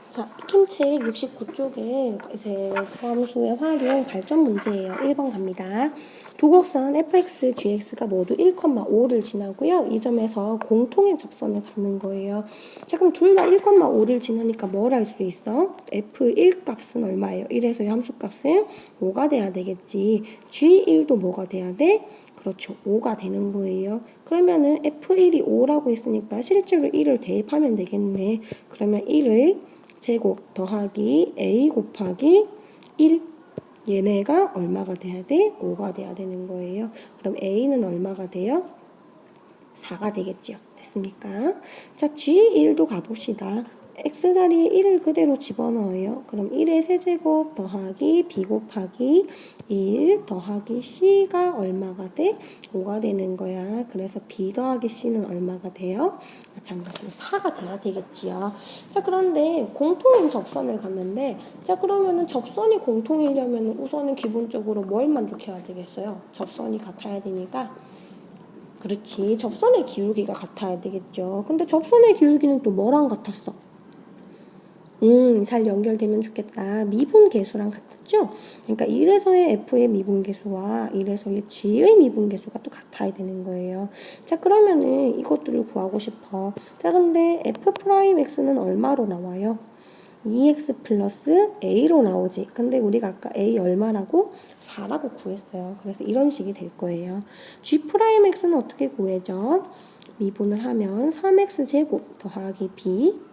자, 익힘책 69쪽에 이제 함수의 활용 발전 문제예요. 1번 갑니다. 두 곡선 fx, gx가 모두 1,5를 지나고요. 이 점에서 공통의 접선을 갖는 거예요. 자, 그럼 둘 다 1,5를 지나니까 뭘 할 수 있어? f1 값은 얼마예요? 1에서 이 함수 값은 5가 돼야 되겠지. g1도 뭐가 돼야 돼? 그렇죠. 5가 되는 거예요. 그러면은 f1이 5라고 했으니까 실제로 1을 대입하면 되겠네. 그러면 1을 제곱 더하기 a 곱하기 1 얘네가 얼마가 돼야 돼? 5가 돼야 되는 거예요. 그럼 a는 얼마가 돼요? 4가 되겠죠. 됐습니까? 자, G1도 가봅시다. x자리에 1을 그대로 집어넣어요. 그럼 1의 세제곱 더하기 b 곱하기 1 더하기 c가 얼마가 돼? 5가 되는 거야. 그래서 b 더하기 c는 얼마가 돼요? 마찬가지로 4가 돼야 되겠지요. 자, 그런데 공통인 접선을 갔는데, 자, 그러면은 접선이 공통이려면 우선은 기본적으로 뭘 만족해야 되겠어요? 접선이 같아야 되니까. 그렇지. 접선의 기울기가 같아야 되겠죠. 근데 접선의 기울기는 또 뭐랑 같았어? 잘 연결되면 좋겠다. 미분계수랑 같았죠? 그러니까 1에서의 f의 미분계수와 1에서의 g의 미분계수가 또 같아야 되는 거예요. 자, 그러면은 이것들을 구하고 싶어. 자, 근데 f'x는 얼마로 나와요? 2x 플러스 a로 나오지. 근데 우리가 아까 a 얼마라고? 4라고 구했어요. 그래서 이런 식이 될 거예요. g'x는 어떻게 구해져? 미분을 하면 3x 제곱 더하기 b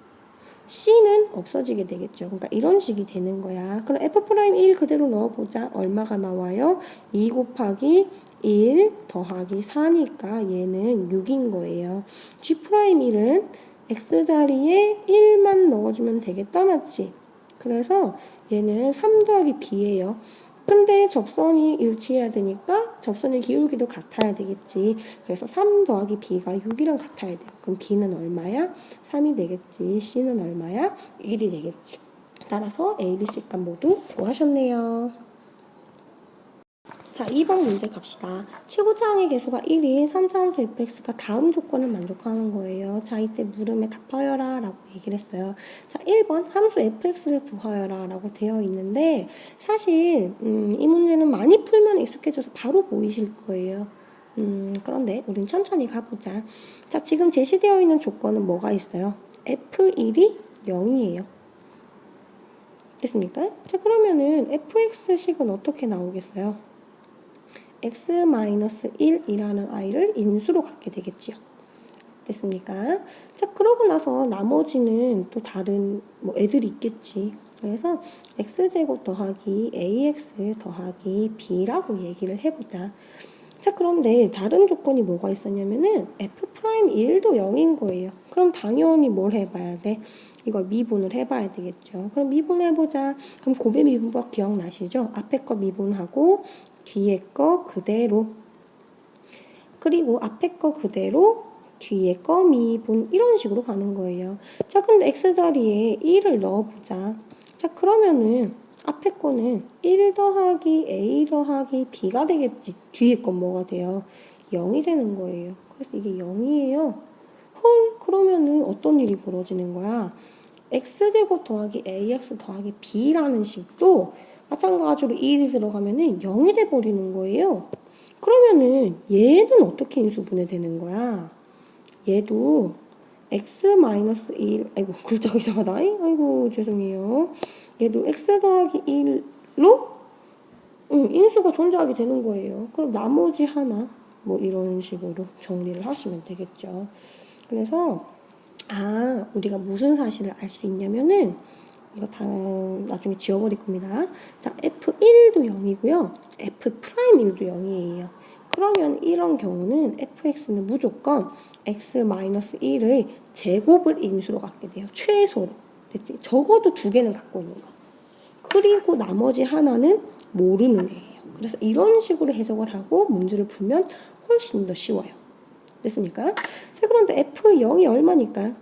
c는 없어지게 되겠죠. 그러니까 이런 식이 되는 거야. 그럼 f'1 그대로 넣어보자. 얼마가 나와요? 2 곱하기 1 더하기 4니까 얘는 6인 거예요. g'1은 x자리에 1만 넣어주면 되겠다, 맞지? 그래서 얘는 3 더하기 b예요. 근데 접선이 일치해야 되니까 접선의 기울기도 같아야 되겠지. 그래서 3 더하기 b가 6이랑 같아야 돼. 그럼 b는 얼마야? 3이 되겠지. c는 얼마야? 1이 되겠지. 따라서 a, b, c 값 모두 구하셨네요. 자, 2번 문제 갑시다. 최고차항의 개수가 1인 3차 함수 fx가 다음 조건을 만족하는 거예요. 자, 이때 물음에 답하여라 라고 얘기를 했어요. 자, 1번 함수 fx를 구하여라 라고 되어 있는데 사실 이 문제는 많이 풀면 익숙해져서 바로 보이실 거예요. 그런데 우린 천천히 가보자. 자, 지금 제시되어 있는 조건은 뭐가 있어요? f1이 0이에요. 됐습니까? 자, 그러면은 fx식은 어떻게 나오겠어요? x-1이라는 i를 인수로 갖게 되겠지요. 됐습니까? 자, 그러고 나서 나머지는 또 다른 뭐 애들이 있겠지. 그래서 x제곱 더하기 ax 더하기 b라고 얘기를 해보자. 자, 그런데 다른 조건이 뭐가 있었냐면은 f'1도 0인 거예요. 그럼 당연히 뭘 해봐야 돼? 이걸 미분을 해봐야 되겠죠. 그럼 미분해보자. 그럼 곱의 미분법 기억나시죠? 앞에 거 미분하고 뒤에 거 그대로, 그리고 앞에 거 그대로 뒤에 거 미분, 이런 식으로 가는 거예요. 자, 근데 x자리에 1을 넣어보자. 자, 그러면은 앞에 거는 1 더하기 a 더하기 b가 되겠지. 뒤에 건 뭐가 돼요? 0이 되는 거예요. 그래서 이게 0이에요. 헐, 그러면은 어떤 일이 벌어지는 거야? x제곱 더하기 ax 더하기 b라는 식도 마찬가지로 1이 들어가면은 0이 돼버리는 거예요. 그러면은 얘는 어떻게 인수분해 되는 거야? 얘도 x-1, 아이고 글자가 이상하다. 아이고 죄송해요. 얘도 x 더하기 1로 인수가 존재하게 되는 거예요. 그럼 나머지 하나 뭐 이런 식으로 정리를 하시면 되겠죠. 그래서 우리가 무슨 사실을 알 수 있냐면은 이거 다 나중에 지워버릴 겁니다. 자, f1도 0이고요. f'1도 0이에요. 그러면 이런 경우는 fx는 무조건 x-1의 제곱을 인수로 갖게 돼요. 최소로. 됐지? 적어도 두 개는 갖고 있는 거. 그리고 나머지 하나는 모르는 애예요. 그래서 이런 식으로 해석을 하고 문제를 풀면 훨씬 더 쉬워요. 됐습니까? 자, 그런데 f0이 얼마니까?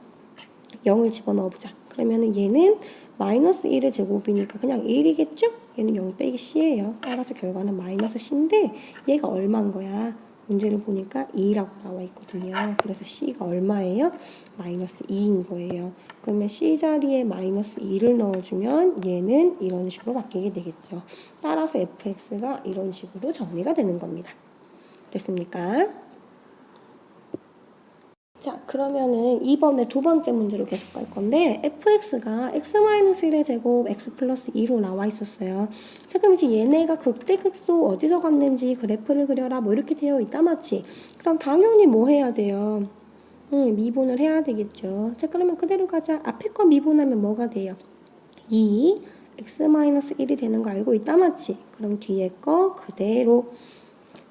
0을 집어넣어보자. 그러면은 얘는 마이너스 1의 제곱이니까 그냥 1이겠죠? 얘는 0 빼기 c예요. 따라서 결과는 마이너스 c인데 얘가 얼마인 거야? 문제를 보니까 2라고 나와 있거든요. 그래서 C가 얼마예요? 마이너스 2인 거예요. 그러면 C 자리에 마이너스 2를 넣어주면 얘는 이런 식으로 바뀌게 되겠죠. 따라서 fx가 이런 식으로 정리가 되는 겁니다. 됐습니까? 자, 그러면은 이번에 두 번째 문제로 계속 갈 건데 fx가 x-1의 제곱 x 플러스 2로 나와 있었어요. 자, 그럼 이제 얘네가 극대극소 어디서 갔는지 그래프를 그려라 뭐 이렇게 되어 있다 맞지? 그럼 당연히 뭐 해야 돼요? 미분을 해야 되겠죠. 자, 그러면 그대로 가자. 앞에 거 미분하면 뭐가 돼요? 2 x-1이 되는 거 알고 있다 맞지? 그럼 뒤에 거 그대로.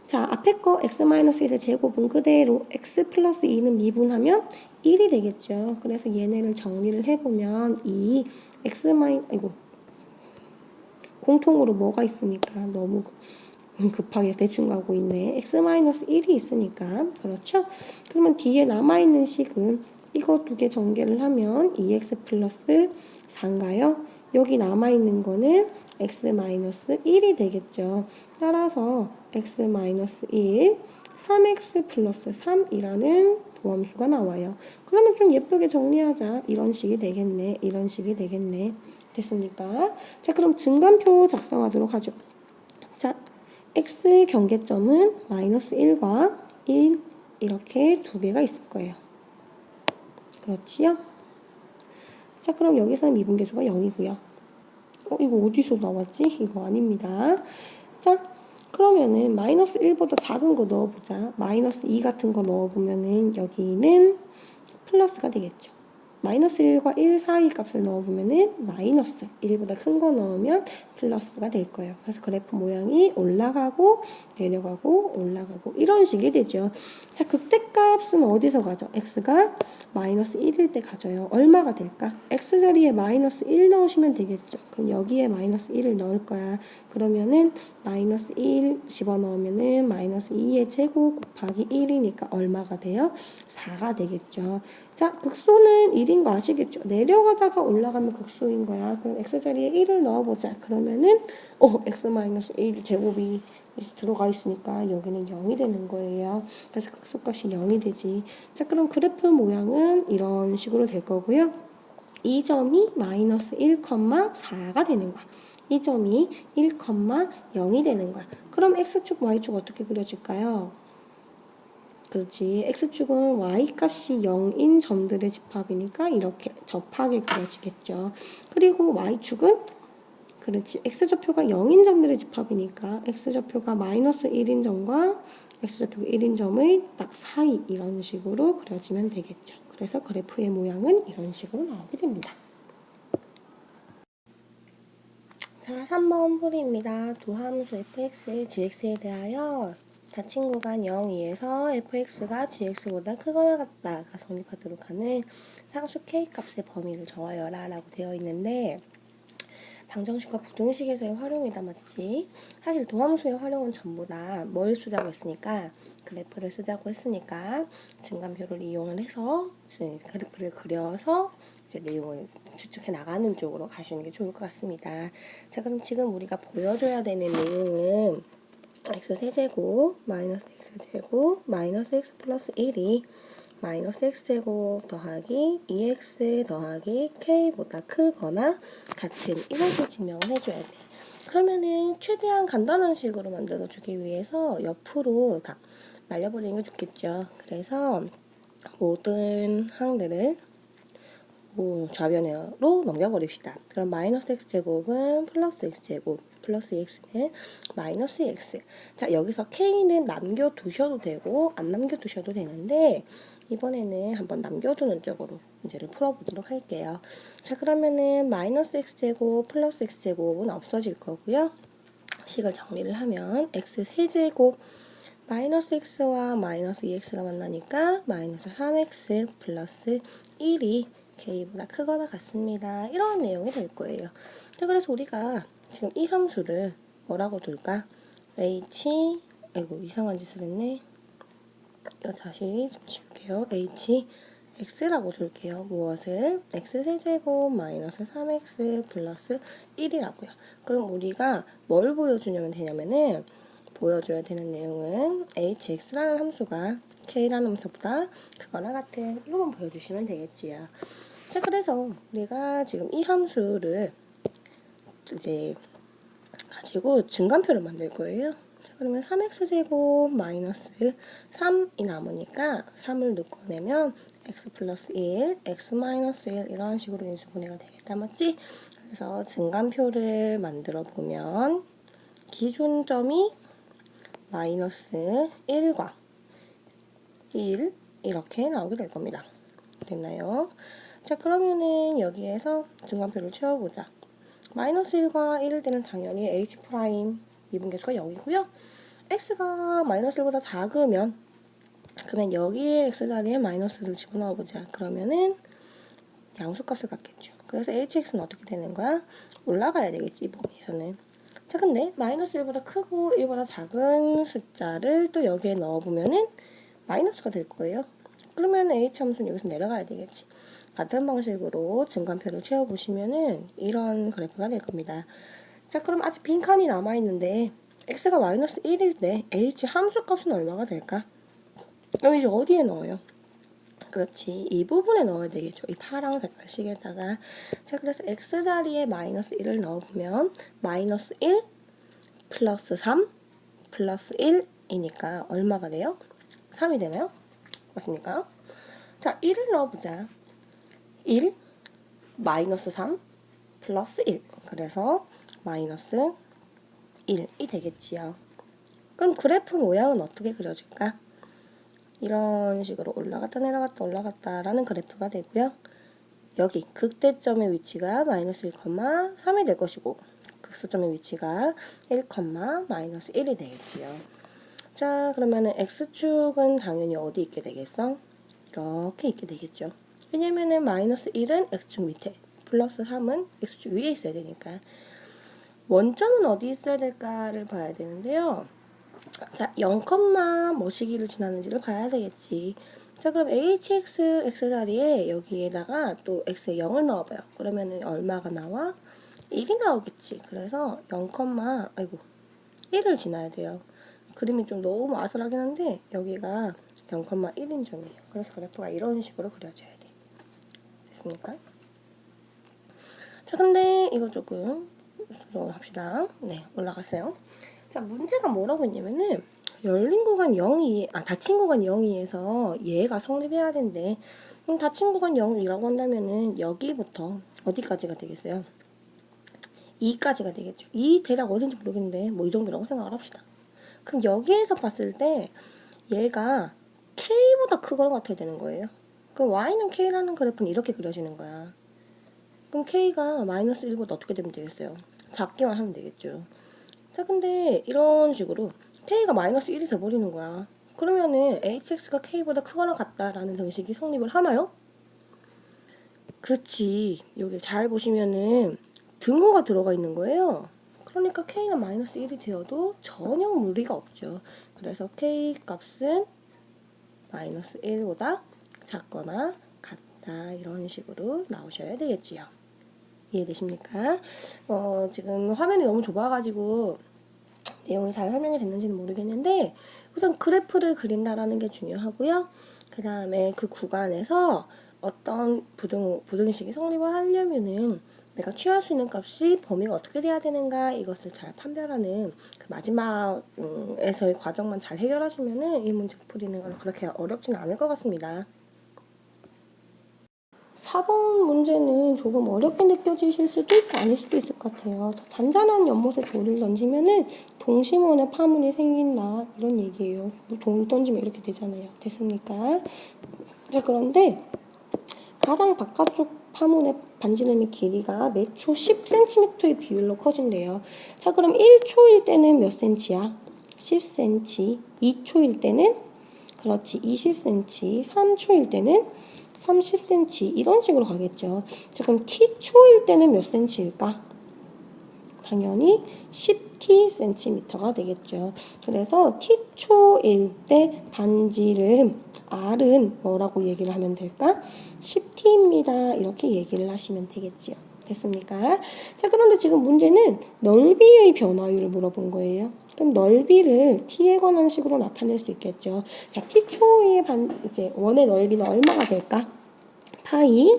자, 앞에 거 x-1의 제곱은 그대로 x 플러스 2는 미분하면 1이 되겠죠. 그래서 얘네를 정리를 해보면 2 아이고 공통으로 뭐가 있으니까 너무 급하게 대충 가고 있네. x-1이 있으니까 그렇죠? 그러면 뒤에 남아있는 식은 이거 두 개 전개를 하면 2x 플러스 4인가요? 여기 남아있는 거는 x-1이 되겠죠. 따라서 x-1 3x 플러스 3이라는 도함수가 나와요. 그러면 좀 예쁘게 정리하자. 이런 식이 되겠네. 이런 식이 되겠네. 됐습니까? 자, 그럼 증간표 작성하도록 하죠. 자, x 경계점은 마이너스 1과 1 이렇게 두 개가 있을 거예요. 그렇지요? 자, 그럼 여기서는 미분계수가 0이고요. 이거 어디서 나왔지? 이거 아닙니다. 자, 그러면은 마이너스 1보다 작은 거 넣어보자. 마이너스 2 같은 거 넣어보면은 여기는 플러스가 되겠죠. 마이너스 1과 1 사이 값을 넣어보면은 마이너스 1보다 큰 거 넣으면 플러스가 될 거예요. 그래서 그래프 모양이 올라가고 내려가고 올라가고 이런 식이 되죠. 자, 극대값은 어디서 가죠? x가 마이너스 1일 때 가져요. 얼마가 될까? x자리에 마이너스 1 넣으시면 되겠죠. 그럼 여기에 마이너스 1을 넣을 거야. 그러면은 마이너스 1 집어넣으면은 마이너스 2의 제곱 곱하기 1이니까 얼마가 돼요? 4가 되겠죠. 자, 극소는 1인 거 아시겠죠? 내려가다가 올라가면 극소인 거야. 그럼 x자리에 1을 넣어보자. 그러면은 x-1 제곱이 들어가 있으니까 여기는 0이 되는 거예요. 그래서 극소값이 0이 되지. 자, 그럼 그래프 모양은 이런 식으로 될 거고요. 이 점이 마이너스 1,4가 되는 거야. 이 점이 1,0이 되는 거야. 그럼 x축, y축 어떻게 그려질까요? 그렇지. x축은 y값이 0인 점들의 집합이니까 이렇게 접하게 그려지겠죠. 그리고 y축은 그렇지. x좌표가 0인 점들의 집합이니까 x좌표가 마이너스 1인 점과 x좌표가 1인 점의 딱 사이 이런 식으로 그려지면 되겠죠. 그래서 그래프의 모양은 이런 식으로 나오게 됩니다. 자, 3번 풀이입니다. 두 함수 fx, gx에 대하여 닫힌 구간 0,2에서 fx가 gx보다 크거나 같다가 성립하도록 하는 상수 k값의 범위를 정하여라 라고 되어 있는데 방정식과 부등식에서의 활용이다 맞지? 사실 도함수의 활용은 전부 다 뭘 쓰자고 했으니까 그래프를 쓰자고 했으니까 증간표를 이용을 해서 그래프를 그려서 이제 내용을 추측해 나가는 쪽으로 가시는 게 좋을 것 같습니다. 자, 그럼 지금 우리가 보여줘야 되는 내용은 x 세제곱 마이너스 x제곱 마이너스 x 플러스 1이 마이너스 x제곱 더하기 2x 더하기 k보다 크거나 같은 이것을 증명을 해줘야 돼. 그러면은 최대한 간단한 식으로 만들어주기 위해서 옆으로 다 날려버리는 게 좋겠죠. 그래서 모든 항들을 좌변으로 넘겨버립시다. 그럼 마이너스 x제곱은 플러스 x제곱 플러스 x는 마이너스 x. 자, 여기서 k는 남겨두셔도 되고 안 남겨두셔도 되는데 이번에는 한번 남겨두는 쪽으로 문제를 풀어보도록 할게요. 자, 그러면은 마이너스 x제곱 플러스 x제곱은 없어질 거고요. 식을 정리를 하면 x 세제곱 마이너스 x와 마이너스 2x가 만나니까 마이너스 3x 플러스 1이 k보다 크거나 같습니다. 이런 내용이 될 거예요. 자, 그래서 우리가 지금 이 함수를 뭐라고 둘까? 아이고 이상한 짓을 했네. 이거 다시 좀 지울게요. x라고 둘게요. 무엇을? x세제곱 마이너스 3x 플러스 1이라고요. 그럼 우리가 뭘 보여주냐면 되냐면은 보여줘야 되는 내용은 hx라는 함수가 k라는 함수보다 크거나 같은 이것만 보여주시면 되겠지요. 자, 그래서 내가 지금 이 함수를 이제 가지고 증간표를 만들 거예요. 자, 그러면 3x제곱 마이너스 3이 남으니까 3을 넣어내면 x 플러스 1, x 마이너스 1 이런 식으로 인수분해가 되겠다. 맞지? 그래서 증간표를 만들어 보면 기준점이 마이너스 1과 1 이렇게 나오게 될 겁니다. 됐나요? 자, 그러면은 여기에서 증간표를 채워보자. 마이너스 1과 1일 때는 당연히 h 프라임 미분계수가 0이고요. x가 마이너스 1보다 작으면 그러면 여기에 x 자리에 마이너스를 집어넣어보자. 그러면은 양수값을 갖겠죠. 그래서 hx는 어떻게 되는 거야? 올라가야 되겠지, 이 범위에서는. 자, 근데 마이너스 1보다 크고 1보다 작은 숫자를 또 여기에 넣어보면은 마이너스가 될 거예요. 그러면 h 함수는 여기서 내려가야 되겠지. 같은 방식으로 증간표를 채워보시면은 이런 그래프가 될 겁니다. 자, 그럼 아직 빈칸이 남아있는데 x가 마이너스 1일 때 h 함수값은 얼마가 될까? 그럼 이제 어디에 넣어요? 그렇지, 이 부분에 넣어야 되겠죠. 이 파랑 색깔 식에다가. 자, 그래서 x자리에 마이너스 1을 넣어보면 마이너스 1 플러스 3 플러스 1이니까 얼마가 돼요? 3이 되나요? 맞습니까? 자, 1을 넣어보자. 1 마이너스 3 플러스 1. 그래서 마이너스 1이 되겠지요. 그럼 그래프 모양은 어떻게 그려질까? 이런 식으로 올라갔다 내려갔다 올라갔다라는 그래프가 되고요. 여기 극대점의 위치가 마이너스 1,3이 될 것이고 극소점의 위치가 1, 마이너스 1이 되겠지요. 자, 그러면은 x축은 당연히 어디 있게 되겠어? 이렇게 있게 되겠죠. 왜냐면은 마이너스 1은 x축 밑에, 플러스 3은 x축 위에 있어야 되니까. 원점은 어디 있어야 될까를 봐야 되는데요. 자, 0, 뭐 시기를 지났는지를 봐야 되겠지. 자, 그럼 hx, x 자리에 여기에다가 또 x에 0을 넣어봐요. 그러면은 얼마가 나와? 1이 나오겠지. 그래서 0, 아이고 1을 지나야 돼요. 그림이 좀 너무 아슬하긴 한데 여기가 0,1인 점이에요. 그래서 그래프가 이런 식으로 그려져야 돼. 됐습니까? 자, 근데 이거 조금 수정을 합시다. 네, 올라갔어요. 자, 문제가 뭐라고 했냐면은 열린 구간 0이, 닫힌 구간 0이에서 얘가 성립해야 된대. 그럼 닫힌 구간 0이라고 한다면은 여기부터 어디까지가 되겠어요? 2까지가 되겠죠. 이 대략 어딘지 모르겠는데 뭐 이 정도라고 생각을 합시다. 그럼 여기에서 봤을 때 얘가 K보다 크거나 같아야 되는 거예요. 그럼 Y는 K라는 그래프는 이렇게 그려지는 거야. 그럼 K가 마이너스 1보다 어떻게 되면 되겠어요? 작기만 하면 되겠죠. 자, 근데 이런 식으로 K가 마이너스 1이 돼버리는 거야. 그러면은 HX가 K보다 크거나 같다라는 등식이 성립을 하나요? 그렇지. 여기 잘 보시면은 등호가 들어가 있는 거예요. 그러니까 K가 마이너스 1이 되어도 전혀 무리가 없죠. 그래서 K 값은 마이너스 1보다 작거나 같다. 이런 식으로 나오셔야 되겠지요. 이해되십니까? 지금 화면이 너무 좁아가지고 내용이 잘 설명이 됐는지는 모르겠는데 우선 그래프를 그린다라는 게 중요하고요. 그 다음에 그 구간에서 어떤 부등식이 성립을 하려면은 내가 취할 수 있는 값이 범위가 어떻게 돼야 되는가 이것을 잘 판별하는 그 마지막에서의 과정만 잘 해결하시면은 이 문제 풀이는 건 그렇게 어렵지는 않을 것 같습니다. 4번 문제는 조금 어렵게 느껴지실 수도 있고 아닐 수도 있을 것 같아요. 잔잔한 연못에 돌을 던지면은 동심원의 파문이 생긴다 이런 얘기예요. 돌 던지면 이렇게 되잖아요. 됐습니까? 자, 그런데 가장 바깥쪽 파문의 반지름의 길이가 매초 10cm의 비율로 커진대요. 자, 그럼 1초일 때는 몇 cm야? 10cm. 2초일 때는 그렇지 20cm. 3초일 때는 30cm 이런 식으로 가겠죠. 자, 그럼 t초일 때는 몇 cm일까? 당연히 10tcm가 되겠죠. 그래서 t초일 때 반지름 R은 뭐라고 얘기를 하면 될까? 10t입니다. 이렇게 얘기를 하시면 되겠지요. 됐습니까? 자, 그런데 지금 문제는 넓이의 변화율을 물어본 거예요. 그럼 넓이를 t에 관한 식으로 나타낼 수 있겠죠. 자, t초의 이제 원의 넓이는 얼마가 될까? 파이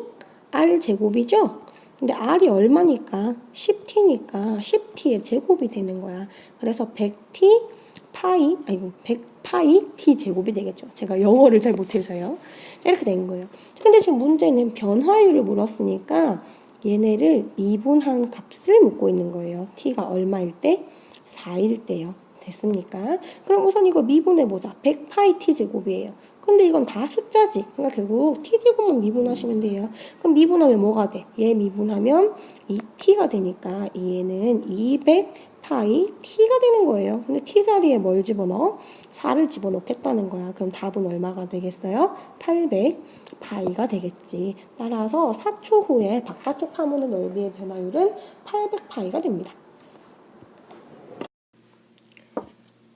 r 제곱이죠? 근데 r이 얼마니까? 10t니까 10t의 제곱이 되는 거야. 그래서 100t 파이, 아이고, 100파이 t 제곱이 되겠죠. 제가 영어를 잘 못해서요. 자, 이렇게 된 거예요. 근데 지금 문제는 변화율을 물었으니까 얘네를 미분한 값을 묻고 있는 거예요. t가 얼마일 때? 4일 때요. 됐습니까? 그럼 우선 이거 미분해보자. 100파이 t 제곱이에요. 근데 이건 다 숫자지. 그러니까 결국 t 제곱만 미분하시면 돼요. 그럼 미분하면 뭐가 돼? 얘 미분하면 2t가 되니까 얘는 200파이 t가 되는 거예요. 근데 t 자리에 뭘 집어넣어? 4를 집어넣겠다는 거야. 그럼 답은 얼마가 되겠어요? 800파이가 되겠지. 따라서 4초 후에 바깥쪽 파문의 넓이의 변화율은 800파이가 됩니다.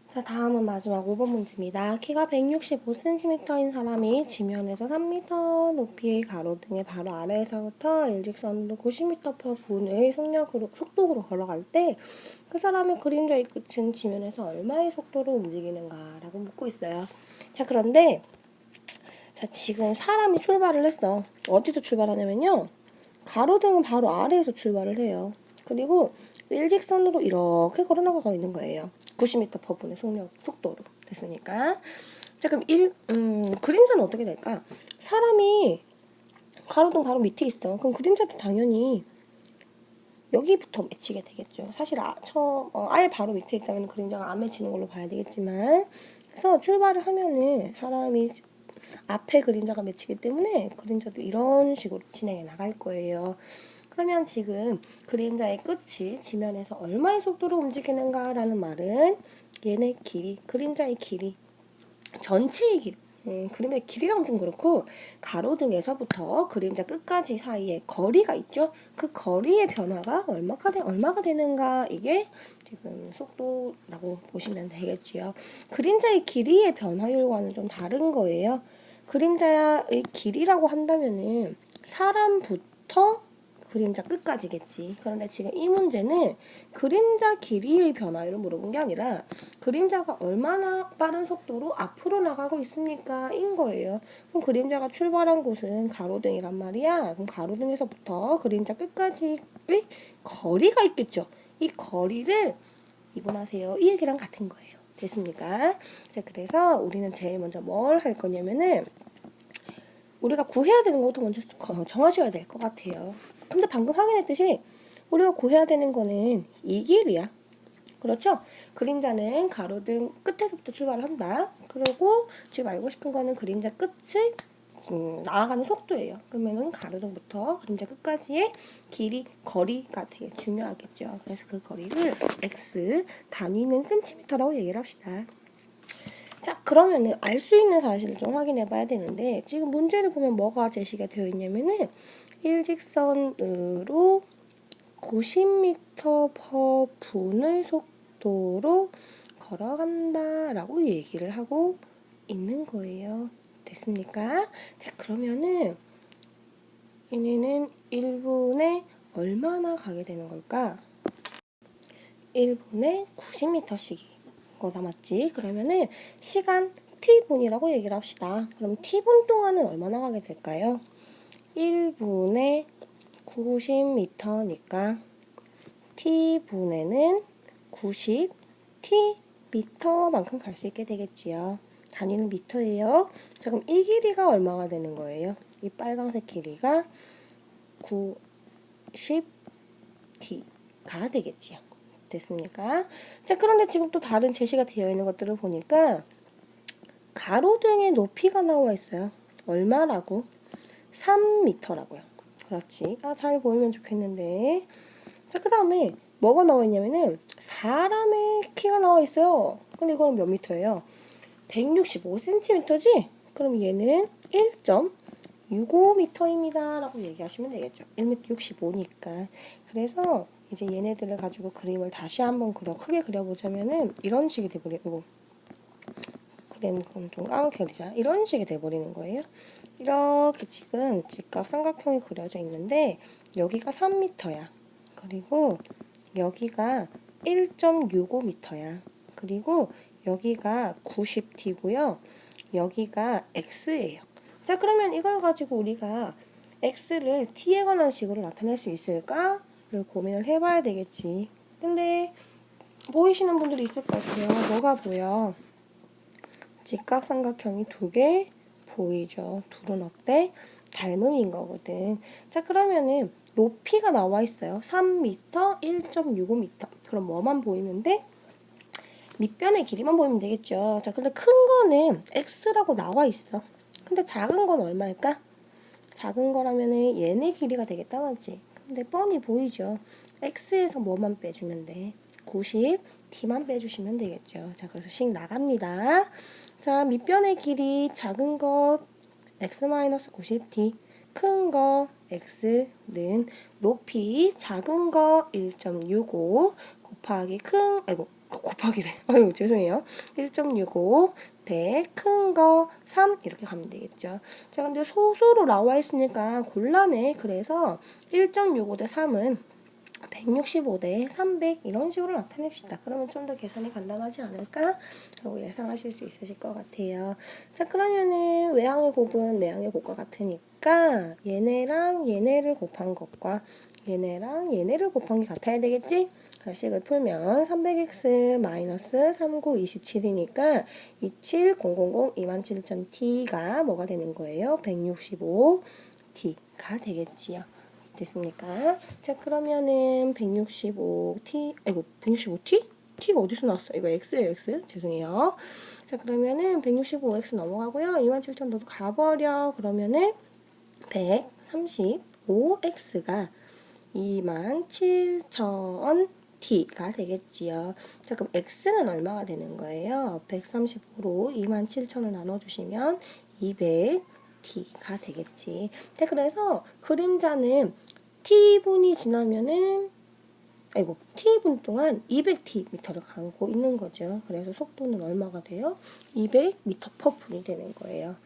자, 다음은 마지막 5번 문제입니다. 키가 165cm인 사람이 지면에서 3m 높이의 가로등의 바로 아래에서부터 일직선으로 90m/분의 속도로 걸어갈 때 그 사람의 그림자의 끝은 지면에서 얼마의 속도로 움직이는가라고 묻고 있어요. 자, 그런데 자, 지금 사람이 출발을 했어. 어디서 출발하냐면요. 가로등은 바로 아래에서 출발을 해요. 그리고 일직선으로 이렇게 걸어나가고 있는 거예요. 90m/분의 속도로. 됐으니까. 자, 그럼 그림자는 어떻게 될까? 사람이 가로등 바로 밑에 있어. 그럼 그림자도 당연히 여기부터 맺히게 되겠죠. 사실 아예 바로 밑에 있다면 그림자가 안 맺히는 걸로 봐야 되겠지만, 그래서 출발을 하면은 사람이 앞에 그림자가 맺히기 때문에 그림자도 이런 식으로 진행해 나갈 거예요. 그러면 지금 그림자의 끝이 지면에서 얼마의 속도로 움직이는가라는 말은 얘네 길이, 그림자의 길이, 전체의 길이, 그림의 길이랑 좀 그렇고 가로등에서부터 그림자 끝까지 사이에 거리가 있죠. 그 거리의 변화가 얼마가 되는가, 이게 지금 속도라고 보시면 되겠지요. 그림자의 길이의 변화율과는 좀 다른 거예요. 그림자의 길이라고 한다면은 사람부터 그림자 끝까지겠지. 그런데 지금 이 문제는 그림자 길이의 변화율을 물어본 게 아니라 그림자가 얼마나 빠른 속도로 앞으로 나가고 있습니까? 인 거예요. 그럼 그림자가 출발한 곳은 가로등이란 말이야. 그럼 가로등에서부터 그림자 끝까지의 거리가 있겠죠. 이 거리를 미분하세요. 이 얘기랑 같은 거예요. 됐습니까? 자, 그래서 우리는 제일 먼저 뭘 할 거냐면은 우리가 구해야 되는 것부터 먼저 정하셔야 될 것 같아요. 근데 방금 확인했듯이 우리가 구해야 되는 거는 이 길이야. 그렇죠? 그림자는 가로등 끝에서부터 출발을 한다. 그리고 지금 알고 싶은 거는 그림자 끝을 나아가는 속도예요. 그러면은 가로등부터 그림자 끝까지의 길이, 거리가 되게 중요하겠죠. 그래서 그 거리를 x, 단위는 cm라고 얘기를 합시다. 자, 그러면은 알 수 있는 사실을 좀 확인해 봐야 되는데, 지금 문제를 보면 뭐가 제시가 되어 있냐면은 일직선으로 90m/분의 속도로 걸어간다라고 얘기를 하고 있는 거예요. 됐습니까? 자, 그러면은 얘네는 1분에 얼마나 가게 되는 걸까? 1분에 90m씩 거다 맞지? 그러면은 시간 t분이라고 얘기를 합시다. 그럼 t분 동안은 얼마나 가게 될까요? 1분에 90m니까 t분에는 90 t미터만큼 갈 수 있게 되겠지요. 단위는 미터예요. 자, 그럼 이 길이가 얼마가 되는 거예요? 이 빨간색 길이가 90t가 되겠지요. 됐습니까? 자, 그런데 지금 또 다른 제시가 되어 있는 것들을 보니까 가로등의 높이가 나와 있어요. 얼마라고? 3m라고요. 그렇지. 잘 보이면 좋겠는데. 자, 그 다음에 뭐가 나와 있냐면은 사람의 키가 나와 있어요. 근데 이거는 몇 미터예요? 165cm지? 그럼 얘는 1.65m입니다. 라고 얘기하시면 되겠죠. 1m 65니까. 그래서 이제 얘네들을 가지고 그림을 다시 한번 크게 그려보자면은 이런 식이 돼버리고, 그럼 좀 까맣게 그리자. 이런 식이 돼버리는 거예요. 이렇게 지금 직각 삼각형이 그려져 있는데 여기가 3m야. 그리고 여기가 1.65m야. 그리고 여기가 90t고요. 여기가 x예요. 자, 그러면 이걸 가지고 우리가 x를 t에 관한 식으로 나타낼 수 있을까를 고민을 해봐야 되겠지. 근데 보이시는 분들이 있을 것 같아요. 뭐가 보여? 직각삼각형이 두 개 보이죠. 둘은 어때? 닮음인 거거든. 자, 그러면은 높이가 나와 있어요. 3m, 1.65m. 그럼 뭐만 보이면 돼? 밑변의 길이만 보이면 되겠죠. 자, 근데 큰 거는 x라고 나와 있어. 근데 작은 건 얼마일까? 작은 거라면은 얘네 길이가 되겠다, 맞지? 근데 뻔히 보이죠. x에서 뭐만 빼주면 돼? 90, t만 빼주시면 되겠죠. 자, 그래서 식 나갑니다. 자, 밑변의 길이 작은 거 x-90t, 큰 거 x는 높이 작은 거 1.65 곱하기 곱하기래. 아유, 죄송해요. 1.65 대 큰 거 3 이렇게 가면 되겠죠. 자, 근데 소수로 나와 있으니까 곤란해. 그래서 1.65 대 3은 165 대 300 이런 식으로 나타냅시다. 그러면 좀 더 계산이 간단하지 않을까? 라고 예상하실 수 있으실 것 같아요. 자, 그러면은 외항의 곱은 내항의 곱과 같으니까 얘네랑 얘네를 곱한 것과 얘네랑 얘네를 곱한 게 같아야 되겠지? 식을 풀면 300x-3927이니까 27000 27000t가 뭐가 되는 거예요? 165t가 되겠지요. 됐습니까? 자, 그러면은 165t, 165t? t가 어디서 나왔어? 이거 x예요, x. 죄송해요. 자, 그러면은 165x 넘어가고요. 27000 너도 가버려. 그러면은 135x가 27000t가 되겠지요. 자, 그럼 x는 얼마가 되는 거예요? 135로 27000을 나눠주시면 200t가 되겠지. 자, 그래서 그림자는 t분이 지나면은 t분 동안 200tm를 가고 있는 거죠. 그래서 속도는 얼마가 돼요? 200m/분이 되는 거예요.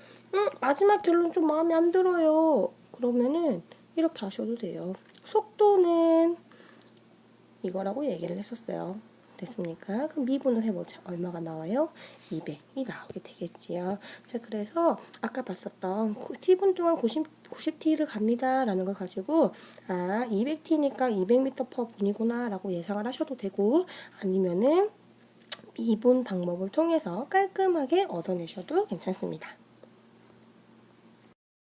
마지막 결론 좀 마음에 안 들어요. 그러면은 이렇게 하셔도 돼요. 속도는 이거라고 얘기를 했었어요. 됐습니까? 그럼 미분을 해보자. 얼마가 나와요? 200이 나오게 되겠지요. 자, 그래서 아까 봤었던 t분 동안 90t를 갑니다 라는 걸 가지고 200t니까 200m/분이구나 라고 예상을 하셔도 되고, 아니면은 미분 방법을 통해서 깔끔하게 얻어내셔도 괜찮습니다.